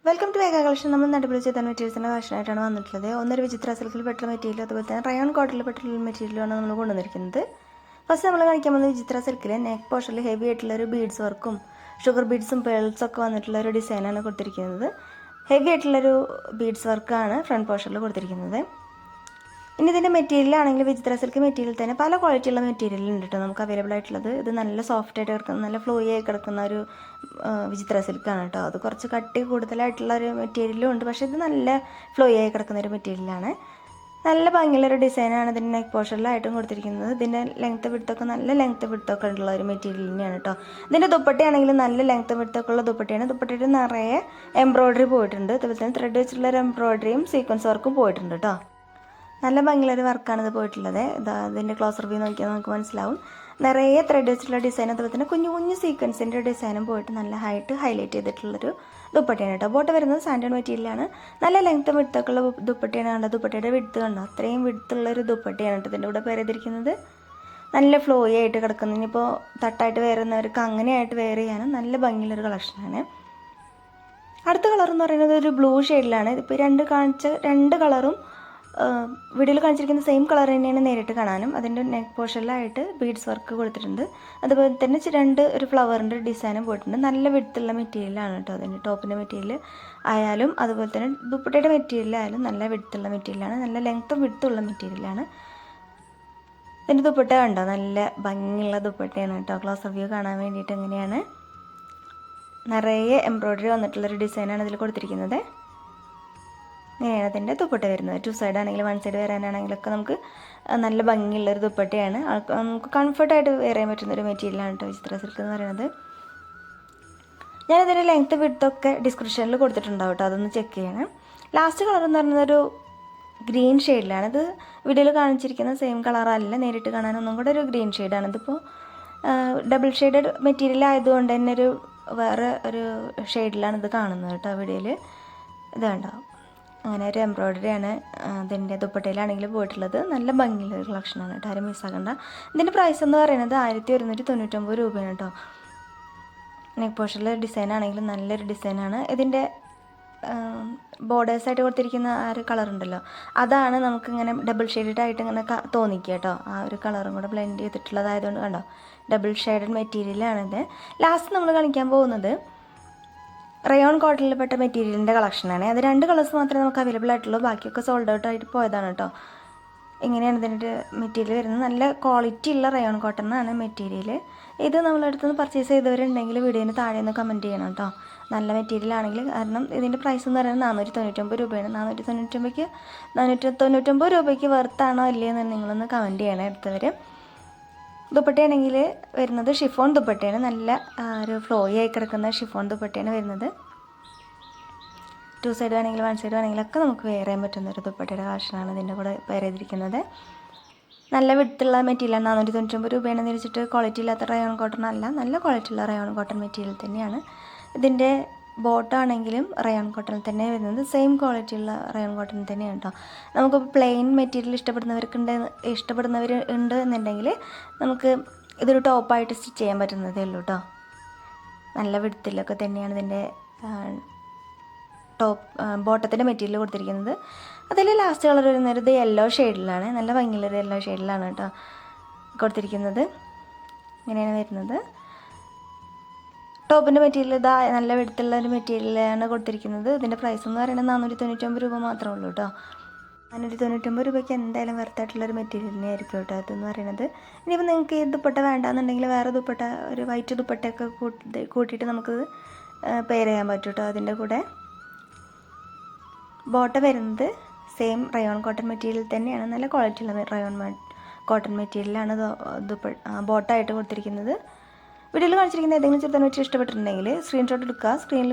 Welcome to ഏക collection. നമ്മൾ നടുപിടി ചെയ്ത മെറ്റീരിയൽസിൻ്റെ കളക്ഷനായിട്ടാണ് വന്നിട്ടുള്ളത്. ഒന്നൊരു വിചിത്ര സിൽക്കിൽ പെട്ടുള്ള മെറ്റീരിയൽ, അതുപോലെ തന്നെ റയോൺ കോട്ടണിൽ പെട്ടുള്ള മെറ്റീരിയലാണ് നമ്മൾ കൊണ്ടുവന്നിരിക്കുന്നത്. ഫസ്റ്റ് നമ്മൾ കാണിക്കാൻ പോകുന്നത് വിചിത്ര സിൽക്കിൽ നെക്ക് പോർഷനിൽ ഹെവി ആയിട്ടുള്ളൊരു ബീഡ്സ് വർക്കും ഷുഗർ ബീഡ്സും പേൾസൊക്കെ വന്നിട്ടുള്ള ഒരു ഡിസൈനാണ് കൊടുത്തിരിക്കുന്നത്. ഹെവി ആയിട്ടുള്ളൊരു ബീഡ്സ് വർക്കാണ് ഫ്രണ്ട് പോർഷനിൽ കൊടുത്തിരിക്കുന്നത്. ഇനി ഇതിൻ്റെ മെറ്റീരിയലാണെങ്കിൽ വിചിത്ര സിൽക്ക് മെറ്റീരിയൽ തന്നെ പല ക്വാളിറ്റിയുള്ള മെറ്റീരിയൽ ഉണ്ട് കേട്ടോ നമുക്ക് അവൈലബിൾ ആയിട്ടുള്ളത്. ഇത് നല്ല സോഫ്റ്റ് ആയിട്ട് കിടക്കുന്ന, നല്ല ഫ്ലോയി ആയി കിടക്കുന്ന ഒരു വിചിത്ര സിൽക്കാണ് കേട്ടോ. അത് കുറച്ച് കട്ടി കൂടുതലായിട്ടുള്ള ഒരു മെറ്റീരിയലും ഉണ്ട്, പക്ഷേ ഇത് നല്ല ഫ്ലോയി ആയി കിടക്കുന്ന ഒരു മെറ്റീരിയലാണ്. നല്ല ഭംഗിയുള്ളൊരു ഡിസൈനാണ് ഇതിൻ്റെ നെക്ക് പോർഷനിലായിട്ടും കൊടുത്തിരിക്കുന്നത്. ഇതിൻ്റെ ലെങ്ത്ത് വിഡ്ത്തൊക്കെ നല്ല ലെങ്ത്ത് വിഡ്ത്തൊക്കെ ഉള്ള ഒരു മെറ്റീരിയൽ തന്നെയാണ് കേട്ടോ. ഇതിൻ്റെ ദുപ്പട്ടയാണെങ്കിൽ നല്ല ലെങ്ത്ത് വിഡ്ത്തൊക്കെ ഉള്ള ദുപ്പട്ടയാണ്. ദുപ്പട്ടയിൽ നിറയെ എംബ്രോയ്ഡറി പോയിട്ടുണ്ട്, അതുപോലെ തന്നെ ത്രെഡ് വെച്ചിട്ടുള്ള ഒരു എംബ്രോയ്ഡറിയും സീക്വൻസ് വർക്കും പോയിട്ടുണ്ട് കേട്ടോ. നല്ല ഭംഗിയുള്ളൊരു വർക്കാണ് ഇത് പോയിട്ടുള്ളത്. ഇതിൻ്റെ ക്ലോസ് റിവ്യൂ നോക്കിയാൽ നമുക്ക് മനസ്സിലാവും. നിറയെ ത്രെഡ് വെച്ചിട്ടുള്ള ഡിസൈൻ, അതുപോലെ തന്നെ കുഞ്ഞു കുഞ്ഞു സീക്വൻസിൻ്റെ ഡിസൈനും പോയിട്ട് നല്ല ഹൈലൈറ്റ് ചെയ്തിട്ടുള്ളൊരു ദുപ്പട്ടയാണ് കേട്ടോ. ബോട്ടം വരുന്നത് സാൻഡൺ മെറ്റീരിയലാണ്. നല്ല ലെങ്ത്ത് വിഡ്ത്തൊക്കെ ഉള്ള ദുപ്പട്ടയാണ് കണ്ടോ. ദുപ്പട്ടയുടെ വിഡ്ത്ത് കണ്ടോ, അത്രയും വിഡ്ത്തുള്ളൊരു ദുപ്പട്ടയാണ് കേട്ടോ ഇതിൻ്റെ കൂടെ പേര് ചെയ്തിരിക്കുന്നത്. നല്ല ഫ്ലോയി ആയിട്ട് കിടക്കുന്നു. ഇനിയിപ്പോൾ തട്ടായിട്ട് വേറുന്നവർക്ക് അങ്ങനെയായിട്ട് വെയർ ചെയ്യാനും നല്ല ഭംഗിയുള്ളൊരു കളക്ഷനാണ്. അടുത്ത കളർ എന്ന് പറയുന്നത് ഒരു ബ്ലൂ ഷെയ്ഡിലാണ്. ഇതിപ്പോൾ രണ്ട് കളറും വീഡിയോയിൽ കാണിച്ചിരിക്കുന്ന സെയിം കളർ തന്നെയാണ് നേരിട്ട് കാണാനും. അതിൻ്റെ നെക്ക് പോർഷനിലായിട്ട് ബീഡ്സ് വർക്ക് കൊടുത്തിട്ടുണ്ട്. അതുപോലെ തന്നെ ഒരു ഫ്ലവറിൻ്റെ ഡിസൈനും പോയിട്ടുണ്ട്. നല്ല വിഡ്ത്തുള്ള മെറ്റീരിയലാണ് കേട്ടോ. അതിൻ്റെ ടോപ്പിൻ്റെ മെറ്റീരിയൽ ആയാലും അതുപോലെ തന്നെ ദുപ്പട്ടയുടെ മെറ്റീരിയലായാലും നല്ല വിഡ്ത്തുള്ള മെറ്റീരിയലാണ്, നല്ല ലെങ്ത്തും വിഡ്ത്തുള്ള മെറ്റീരിയലാണ്. ഇതിൻ്റെ ദുപ്പട്ട കണ്ടോ, നല്ല ഭംഗിയുള്ള ദുപ്പട്ടയാണ് കേട്ടോ. ക്ലോസ് റിവ്യൂ കാണാൻ വേണ്ടിയിട്ട് എങ്ങനെയാണ് നിറയെ എംബ്രോയ്ഡറി വന്നിട്ടുള്ളൊരു ഡിസൈനാണ് ഇതിൽ കൊടുത്തിരിക്കുന്നത്. ഇങ്ങനെയാണ് അതിൻ്റെ ദുപ്പട്ട വരുന്നത്. 2 സൈഡ് ആണെങ്കിലും 1 സൈഡ് വരാനാണെങ്കിലൊക്കെ നമുക്ക് നല്ല ഭംഗിയുള്ളൊരു ദുപ്പട്ടയാണ്. നമുക്ക് കംഫർട്ടായിട്ട് വെയർ ചെയ്യാൻ പറ്റുന്നൊരു മെറ്റീരിയലാണ് കേട്ടോ വിചിത്ര സിൽക്ക് എന്ന് പറയുന്നത്. ഞാനിതിൻ്റെ ലെങ്ത്ത് വിഡ്ത്തൊക്കെ ഡിസ്ക്രിപ്ഷനിൽ കൊടുത്തിട്ടുണ്ടാവും കേട്ടോ, അതൊന്ന് ചെക്ക് ചെയ്യണം. ലാസ്റ്റ് കളർ എന്ന് പറയുന്നത് ഒരു ഗ്രീൻ ഷെയ്ഡിലാണ്. ഇത് വീഡിയോയിൽ കാണിച്ചിരിക്കുന്ന സെയിം കളറല്ല, നേരിട്ട് കാണാനൊന്നും കൂടെ ഒരു ഗ്രീൻ ഷെയ്ഡാണ്. ഇതിപ്പോൾ ഡബിൾ ഷെയ്ഡഡ് മെറ്റീരിയൽ ആയതുകൊണ്ട് തന്നെ വേറെ ഒരു ഷെയ്ഡിലാണ് ഇത് കാണുന്നത് കേട്ടോ വീഡിയോയിൽ. ഇത് കണ്ടാവും അങ്ങനെ ഒരു എംബ്രോയ്ഡറിയാണ് അതിൻ്റെ ദുപ്പട്ടയിലാണെങ്കിൽ പോയിട്ടുള്ളത്. നല്ല ഭംഗിയുള്ളൊരു കളക്ഷനാണ് കേട്ടോ, ആരും മിസ്സാക്കണ്ട. ഇതിൻ്റെ പ്രൈസ് എന്ന് പറയുന്നത് 1199 രൂപയാണ് കേട്ടോ. നെക്ക് പോർഷനിലെ ഡിസൈൻ ആണെങ്കിലും നല്ലൊരു ഡിസൈനാണ്. ഇതിൻ്റെ ബോർഡേഴ്സായിട്ട് കൊടുത്തിരിക്കുന്ന ആ ഒരു കളർ ഉണ്ടല്ലോ, അതാണ് നമുക്കിങ്ങനെ ഡബിൾ ഷെയ്ഡഡ് ആയിട്ട് ഇങ്ങനെ തോന്നിക്കുക കേട്ടോ. ആ ഒരു കളറും കൂടെ ബ്ലെൻഡ് ചെയ്തിട്ടുള്ളതായതുകൊണ്ട് കണ്ടോ, ഡബിൾ ഷെയ്ഡഡ് മെറ്റീരിയലാണിത്. ലാസ്റ്റ് നമ്മൾ കാണിക്കാൻ പോകുന്നത് റയോൺ കോട്ടണിൽ പെട്ട മെറ്റീരിയലിൻ്റെ കളക്ഷനാണ്. അത് 2 കളേഴ്സ് മാത്രമേ നമുക്ക് അവൈലബിൾ ആയിട്ടുള്ളൂ, ബാക്കിയൊക്കെ സോൾഡ് ഔട്ട് ആയിട്ട് പോയതാണ് കേട്ടോ. ഇങ്ങനെയാണ് ഇതിൻ്റെ മെറ്റീരിയൽ വരുന്നത്. നല്ല ക്വാളിറ്റി ഉള്ള റയോൺ കോട്ടണാണ് മെറ്റീരിയൽ. ഇത് നമ്മളടുത്തുനിന്ന് പർച്ചേസ് ചെയ്തവരുണ്ടെങ്കിൽ വീഡിയോന് താഴെ ഒന്ന് കമൻറ്റ് ചെയ്യണം കേട്ടോ, നല്ല മെറ്റീരിയൽ ആണെങ്കിൽ. കാരണം ഇതിൻ്റെ പ്രൈസ് എന്ന് പറയുന്നത് 499 രൂപയാണ്. 499 രൂപയ്ക്ക് വെർത്താണോ ഇല്ലയെന്ന് നിങ്ങളൊന്ന് കമൻറ്റ് ചെയ്യണം എടുത്തവർ. ദുപ്പട്ടയാണെങ്കിൽ വരുന്നത് ഷിഫോൺ ദുപ്പട്ടയാണ്. നല്ല ഒരു ഫ്ലോയി ആയി കിടക്കുന്ന ഷിഫോൺ ദുപ്പട്ടയാണ് വരുന്നത്. 2 സൈഡ് ആണെങ്കിലും 1 സൈഡ് ആണെങ്കിലൊക്കെ നമുക്ക് വെയർ ചെയ്യാൻ പറ്റുന്ന ഒരു ദുപ്പട്ടയുടെ കളക്ഷനാണ് ഇതിൻ്റെ കൂടെ വെയർ ചെയ്തിരിക്കുന്നത്. നല്ല വിഡ്ത്തുള്ള മെറ്റീരിയലാണ്. 499 രൂപയാണെന്ന് വെച്ചിട്ട് ക്വാളിറ്റി ഇല്ലാത്ത റയോൺ കോട്ടൺ അല്ല, നല്ല ക്വാളിറ്റി ഉള്ള റയോൺ കോട്ടൺ മെറ്റീരിയൽ തന്നെയാണ്. ഇതിൻ്റെ ബോട്ടം ആണെങ്കിലും റയോൺ കോട്ടൺ തന്നെ വരുന്നത്. സെയിം ക്വാളിറ്റി ഉള്ള റയോൺ കോട്ടൺ തന്നെയാണ് കേട്ടോ. നമുക്ക് പ്ലെയിൻ മെറ്റീരിയൽ ഇഷ്ടപ്പെടുന്നവർ ഉണ്ട് എന്നുണ്ടെങ്കിൽ നമുക്ക് ഇതൊരു ടോപ്പായിട്ട് സ്റ്റിച്ച് ചെയ്യാൻ പറ്റുന്നതേ ഉള്ളൂ കേട്ടോ. നല്ല വിഡ്ത്തിലൊക്കെ തന്നെയാണ് ഇതിൻ്റെ ബോട്ടത്തിൻ്റെ മെറ്റീരിയൽ കൊടുത്തിരിക്കുന്നത്. അതിൽ ലാസ്റ്റ് കളർ വരുന്നത് ഇത് യെല്ലോ ഷെയ്ഡിലാണ്. നല്ല ഭംഗിയുള്ളൊരു യെല്ലോ ഷെയ്ഡിലാണ് കേട്ടോ കൊടുത്തിരിക്കുന്നത്. ഇങ്ങനെയാണ് വരുന്നത്. ടോപ്പിൻ്റെ മെറ്റീരിയൽ ഇതാ നല്ല വിഡ്ത്തുള്ള ഒരു മെറ്റീരിയലാണ് കൊടുത്തിരിക്കുന്നത്. ഇതിൻ്റെ പ്രൈസ് എന്ന് പറയുന്നത് 499 രൂപ മാത്രമേ ഉള്ളൂ കേട്ടോ. 499 രൂപയ്ക്ക് എന്തായാലും വെർത്തായിട്ടുള്ളൊരു മെറ്റീരിയലിനെ ആയിരിക്കും കേട്ടോ അതെന്ന് പറയുന്നത്. ഇനിയിപ്പോൾ നിങ്ങൾക്ക് ഈ ദുപ്പട്ട വേണ്ടാന്നുണ്ടെങ്കിൽ വേറെ ദുപ്പട്ട, ഒരു വൈറ്റ് ദുപ്പട്ടയൊക്കെ കൂട്ടിയിട്ട് നമുക്ക് പെയർ ചെയ്യാൻ പറ്റും കേട്ടോ. അതിൻ്റെ കൂടെ ബോട്ടം വരുന്നത് സെയിം റയോൺ കോട്ടൺ മെറ്റീരിയൽ തന്നെയാണ്. നല്ല ക്വാളിറ്റിയുള്ള റയോൺ കോട്ടൺ മെറ്റീരിയലാണ് ബോട്ടമായിട്ട് കൊടുത്തിരിക്കുന്നത്. വീഡിയോയിൽ കാണിച്ചിരിക്കുന്ന ഏതെങ്കിലും ചെറുതായിട്ട് ഇഷ്ടപ്പെട്ടിട്ടുണ്ടെങ്കിൽ സ്ക്രീൻഷോട്ട് എടുക്കുക. സ്ക്രീനിൽ